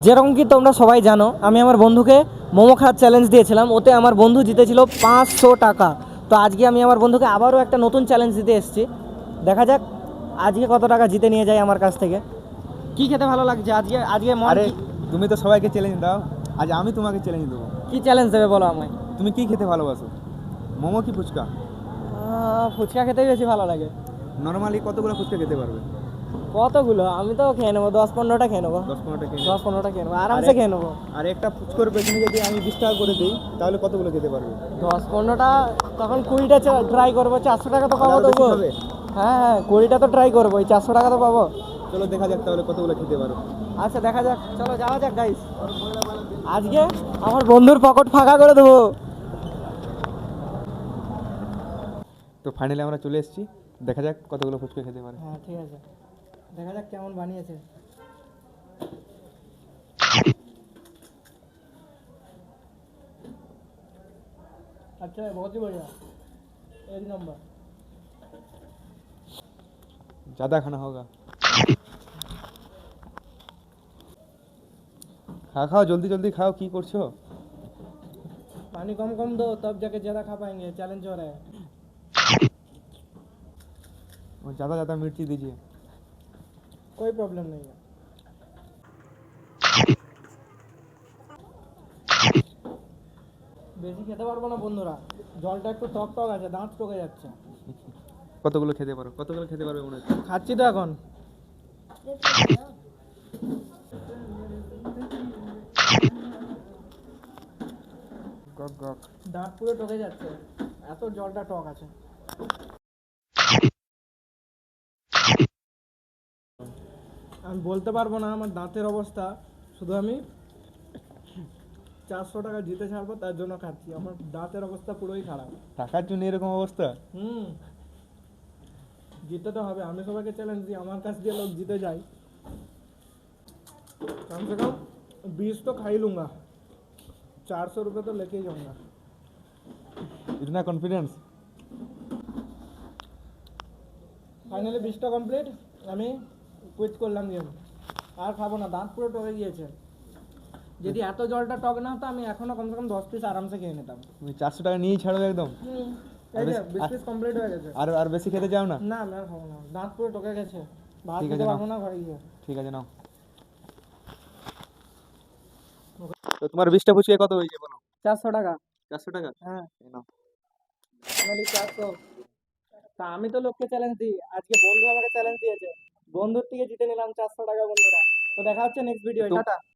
যেরকম কি তোমরা সবাই জানো, আমি আমার বন্ধুকে মোমো খাওয়ার চ্যালেঞ্জ দিয়েছিলাম, ওতে আমার বন্ধু জিতেছিল 500 টাকা। তো আজকে আমি আমার বন্ধুকে আবারও একটা নতুন চ্যালেঞ্জ দিতে এসেছি। দেখা যাক আজকে কত টাকা জিতে নিয়ে যায় আমার কাছ থেকে। কি খেতে ভালো লাগছে আজকে? আজকে আরে তুমি তো সবাইকে চ্যালেঞ্জ দাও, আজ আমি তোমাকে চ্যালেঞ্জ দেবো। কি চ্যালেঞ্জ দেবে বলো আমায়? তুমি কি খেতে ভালোবাসো, মোমো কি ফুচকা? ফুচকা খেতেই বেশি ভালো লাগে। নর্মালি কতগুলো ফুচকা খেতে পারবে? কতগুলো? আমি তো খেয়ে নেবো 10-15টা খেয়ে নেবো। 10-15টা খেয়ে 10-15টা খেয়ে নেবো, আরামসে খেয়ে নেবো। আর একটা ফুচকার পেছনে যদি আমি 20 টাকা করে দিই তাহলে কতগুলো খেতে পারবে? 10-15টা, তখন 20টা ট্রাই করবো। 400 টাকা তো পাবো আরো বেশি তবু। হবে? হ্যাঁ হ্যাঁ, 20টা তো ট্রাই করবো, ওই 400 টাকা তো পাবো। চলো দেখা যাক তাহলে কতগুলো খেতে পারো। আচ্ছা দেখা যাক, চলো যাওয়া যাক গাইস। আজকে আমার বন্ধুর পকেট ফাঁকা করে দেবো। তো ফাইনালি আমরা চলে এসেছি, দেখা যাক কতগুলো ফুচকা খেতে পারে। হ্যাঁ ঠিক আছে, দেখা যাক কেমন বানিয়েছে। अच्छा है, बहुत ही बढ़िया, एक नंबर। ज़्यादा खाना होगा। खा खाओ, जल्दी जल्दी खाओ, की करछो? पानी कम कम दो, तब जाके ज़्यादा खा पाएंगे, चैलेंज हो रहा है। और ज़्यादा ज़्यादा मिर्ची दीजिए। कोई प्रॉब्लम नहीं है। বেশি খেতে পারবো না বন্ধুরা, জলটা একটু টক টক আছে, দাঁত টকে যাচ্ছে। কতগুলো খেতে পারো, কতগুলো খেতে পারবে মনে হচ্ছে? খাচ্ছি তো এখন। গক গক। দাঁত পুরো টকে যাচ্ছে, এত জলটা টক আছে। আমি বলতে পারবো না আমার দাঁতের অবস্থা, শুধু আমি 400 টাকা জিতে ছাড়বো তার জন্য খাচ্ছি। আমার দাঁতের অবস্থা পুরোই খারাপ। টাকার জন্য এরকম অবস্থা? জিতে তো হবে, আমি সবাইকে চ্যালেঞ্জ দিই, আমার কাছ দিয়ে लोग जीते जाए, कम से कम 20 तो खा ही लूँगा, 400 रुपये तो लेके ही जाऊँगा। इतना कॉन्फिडेंस? ফাইনালি 20টা কমপ্লিট, আমি কুইট করলাম গেম, আর খাবো না, দাঁত পুরো টকে গিয়েছে। যদি এত জলটা টক না হতো আমি এখনো কমসে কম 10 পিস আরামসে খেয়ে নিতাম। তুমি 400 টাকা নিয়েই ছাড়ো একদম? এই যে 20 পিস কমপ্লিট হয়ে গেছে। আর বেশি খেতে চাও না? না আমি আর খাবো না, দাঁত পুরো টকে গেছে, ভাত ঠিক আছে, খেতে নাও। পারবো না ঘরে গিয়ে। ঠিক আছে নাও। তো তোমার 20টা ফুচকা কত হয়েছে বলো? 400 টাকা। 400 টাকা? হ্যাঁ এই নাও। ফাইনালি 400। তা আমি তো লোককে চ্যালেঞ্জ দিই, আজকে বন্ধু আমাকে চ্যালেঞ্জ দিয়েছে, বন্ধুর থেকে জিতে নিলাম 400 টাকা বন্ধুরা। তো দেখা হচ্ছে নেক্সট ভিডিও, তো টাটা।